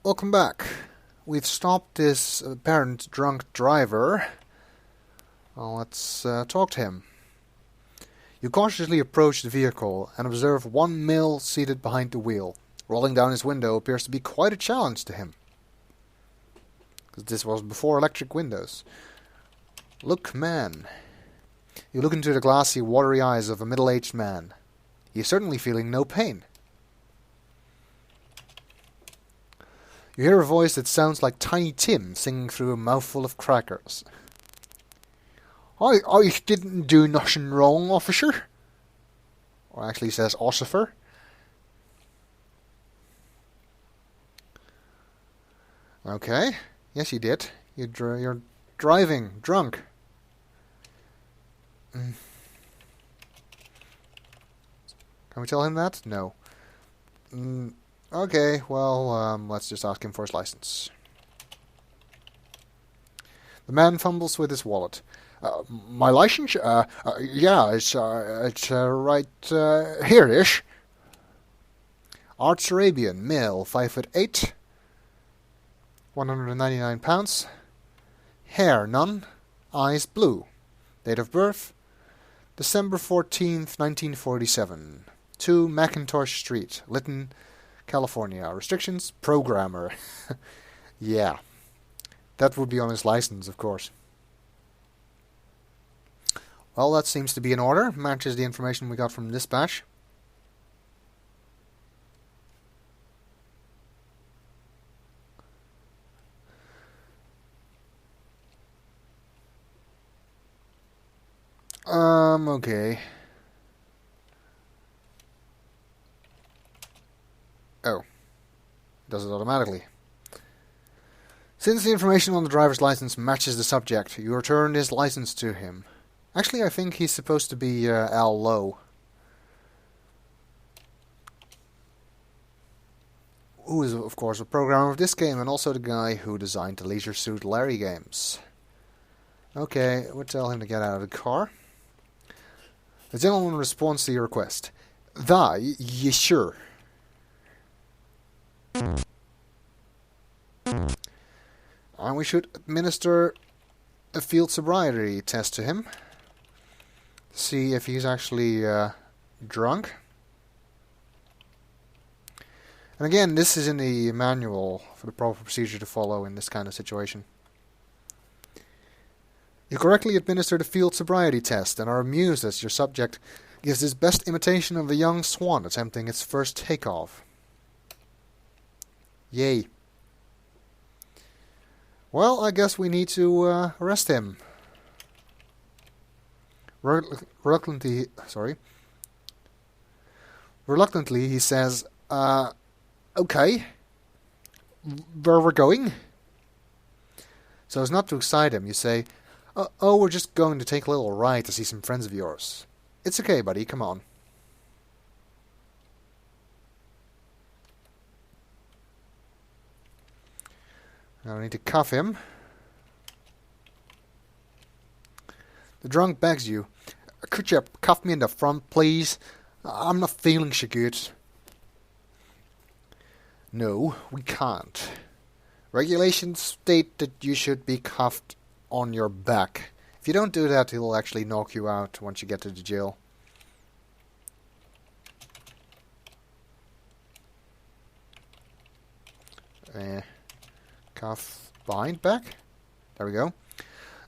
Welcome back. We've stopped this apparent drunk driver. Well, let's talk to him. You cautiously approach the vehicle and observe one male seated behind the wheel. Rolling down his window appears to be quite a challenge to him, because this was before electric windows. Look, man. You look into the glassy, watery eyes of a middle-aged man. He is certainly feeling no pain. You hear a voice that sounds like Tiny Tim singing through a mouthful of crackers. I didn't do nothing wrong, officer. Or actually says ossifer. Okay. Yes, you did. You're driving drunk. Can we tell him that? No. Okay, well, let's just ask him for his license. The man fumbles with his wallet. My license? Yeah, it's right here-ish. Arts Arabian, male, 5'8", 199 pounds. Hair, none. Eyes, blue. Date of birth, December 14th, 1947. 2 Mackintosh Street, Lytton, California. Restrictions, programmer. Yeah. That would be on his license, of course. Well, that seems to be in order. Matches the information we got from dispatch. Okay. Oh. Does it automatically. Since the information on the driver's license matches the subject, you return his license to him. Actually, I think he's supposed to be Al Lowe, who is, of course, a programmer of this game and also the guy who designed the Leisure Suit Larry games. Okay, we'll tell him to get out of the car. The gentleman responds to your request. Yes, sure. And we should administer a field sobriety test to him. See if he's actually drunk. And again, this is in the manual for the proper procedure to follow in this kind of situation. You correctly administered a field sobriety test and are amused as your subject gives his best imitation of a young swan attempting its first takeoff. Yay. Well, I guess we need to arrest him. Reluctantly, he says, okay, where we're going? So as not to excite him, you say, oh, we're just going to take a little ride to see some friends of yours. It's okay, buddy, come on. Now I need to cuff him. The drunk begs you, could you cuff me in the front, please? I'm not feeling so good. No, we can't. Regulations state that you should be cuffed on your back. If you don't do that, he'll actually knock you out once you get to the jail. Cuff behind back. There we go.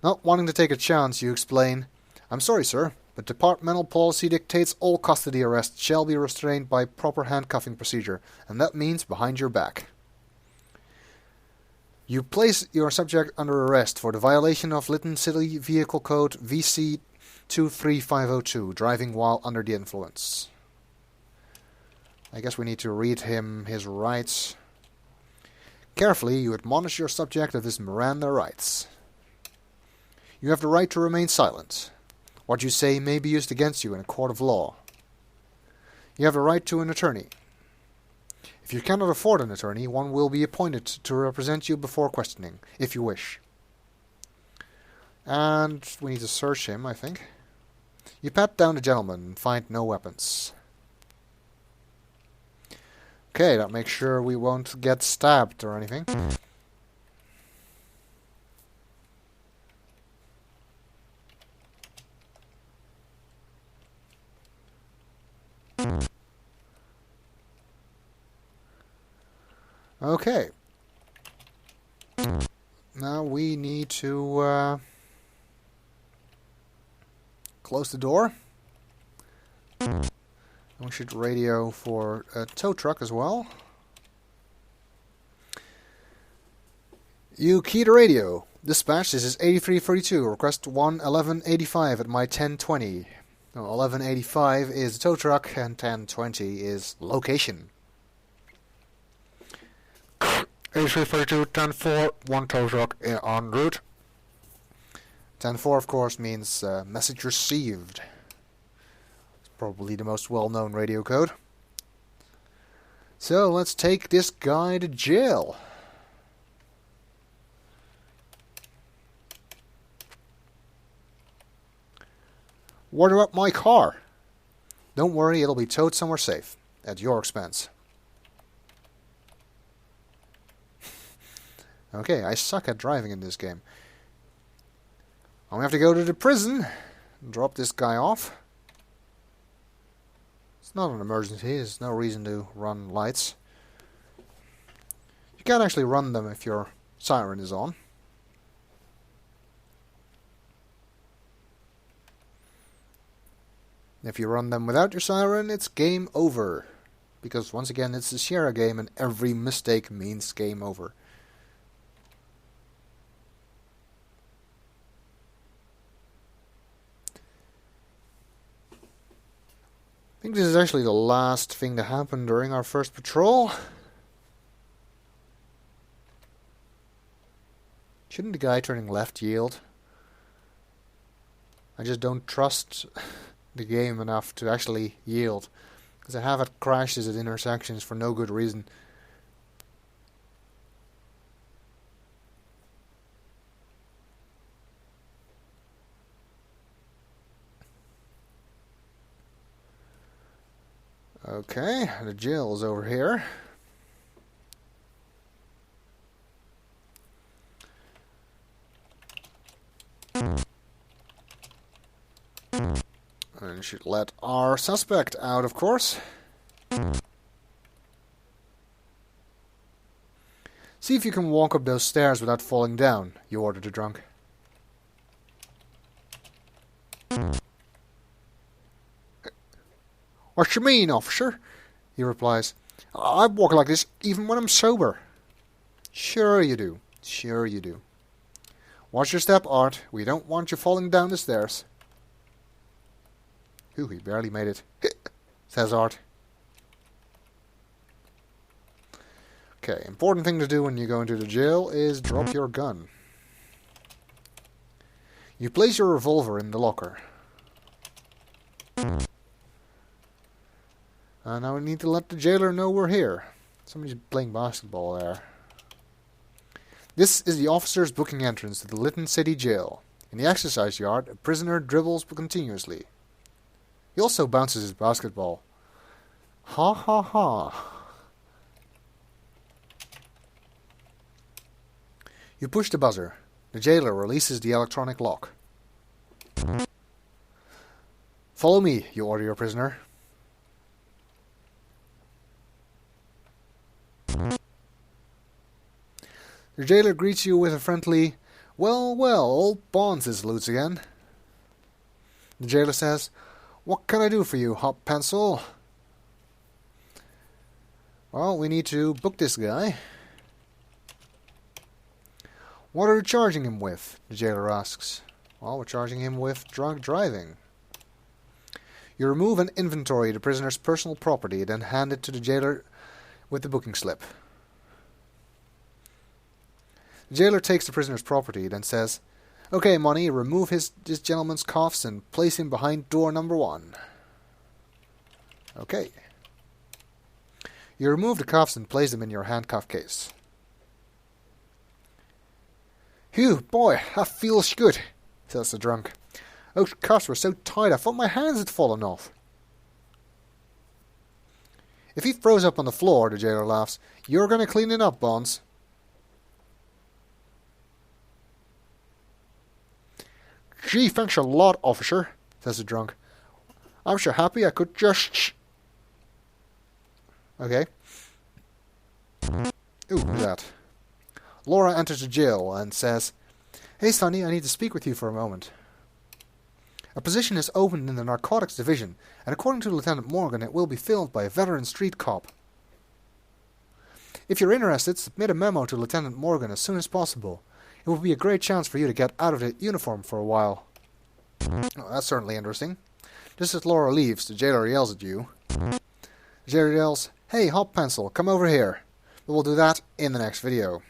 Not wanting to take a chance, you explain, I'm sorry, sir, but departmental policy dictates all custody arrests shall be restrained by proper handcuffing procedure, and that means behind your back. You place your subject under arrest for the violation of Lytton City Vehicle Code VC 23502, driving while under the influence. I guess we need to read him his rights. Carefully, you admonish your subject of his Miranda rights. You have the right to remain silent. What you say may be used against you in a court of law. You have the right to an attorney. If you cannot afford an attorney, one will be appointed to represent you before questioning, if you wish. And we need to search him, I think. You pat down the gentleman and find no weapons. Okay, that makes sure we won't get stabbed or anything. Okay. Now we need to close the door. And we should radio for a tow truck as well. You key to radio. Dispatch, this is 8332. Request 11185 at my 1020. No, 1185 is the tow truck and 1020 is location. 8332, 104, one tow truck en route. 104 of course means message received. It's probably the most well-known radio code. So let's take this guy to jail. What about my car? Don't worry, it'll be towed somewhere safe. At your expense. Okay, I suck at driving in this game. I'm gonna have to go to the prison and drop this guy off. It's not an emergency, there's no reason to run lights. You can't actually run them if your siren is on. If you run them without your siren, it's game over. Because once again, it's a Sierra game and every mistake means game over. I think this is actually the last thing that happened during our first patrol. Shouldn't the guy turning left yield? I just don't trust the game enough to actually yield. Because I have had crashes at intersections for no good reason. Okay, the jail is over here. And should let our suspect out, of course. See if you can walk up those stairs without falling down, you ordered the drunk. What you mean, officer? He replies. I walk like this even when I'm sober. Sure you do. Sure you do. Watch your step, Art. We don't want you falling down the stairs. Ooh, he barely made it. Says Art. Okay, important thing to do when you go into the jail is drop your gun. You place your revolver in the locker. Now we need to let the jailer know we're here. Somebody's playing basketball there. This is the officer's booking entrance to the Lytton City Jail. In the exercise yard, a prisoner dribbles continuously. He also bounces his basketball. Ha ha ha. You push the buzzer. The jailer releases the electronic lock. Follow me, you order your prisoner. The jailer greets you with a friendly, well, well, old Bonds is loose again. The jailer says, what can I do for you, hot pencil? Well, we need to book this guy. What are you charging him with? The jailer asks. Well, we're charging him with drunk driving. You remove and inventory the prisoner's personal property, then hand it to the jailer with the booking slip. The jailer takes the prisoner's property, then says, okay, Money, remove this gentleman's cuffs and place him behind door number 1. Okay. You remove the cuffs and place them in your handcuff case. Phew, boy, that feels good, says the drunk. Those cuffs were so tight I thought my hands had fallen off. If he throws up on the floor, the jailer laughs, you're going to clean it up, Bonds. Gee, thanks a lot, officer, says the drunk. I'm so happy I could just... Okay. Ooh, who's that? Laura enters the jail and says, Hey, Sonny, I need to speak with you for a moment. A position is opened in the narcotics division, and according to Lieutenant Morgan, it will be filled by a veteran street cop. If you're interested, submit a memo to Lieutenant Morgan as soon as possible. It will be a great chance for you to get out of the uniform for a while. Oh, that's certainly interesting. Just as Laura leaves, the jailer yells at you. The jailer yells, Hey, Hot Pencil, come over here. But we'll do that in the next video.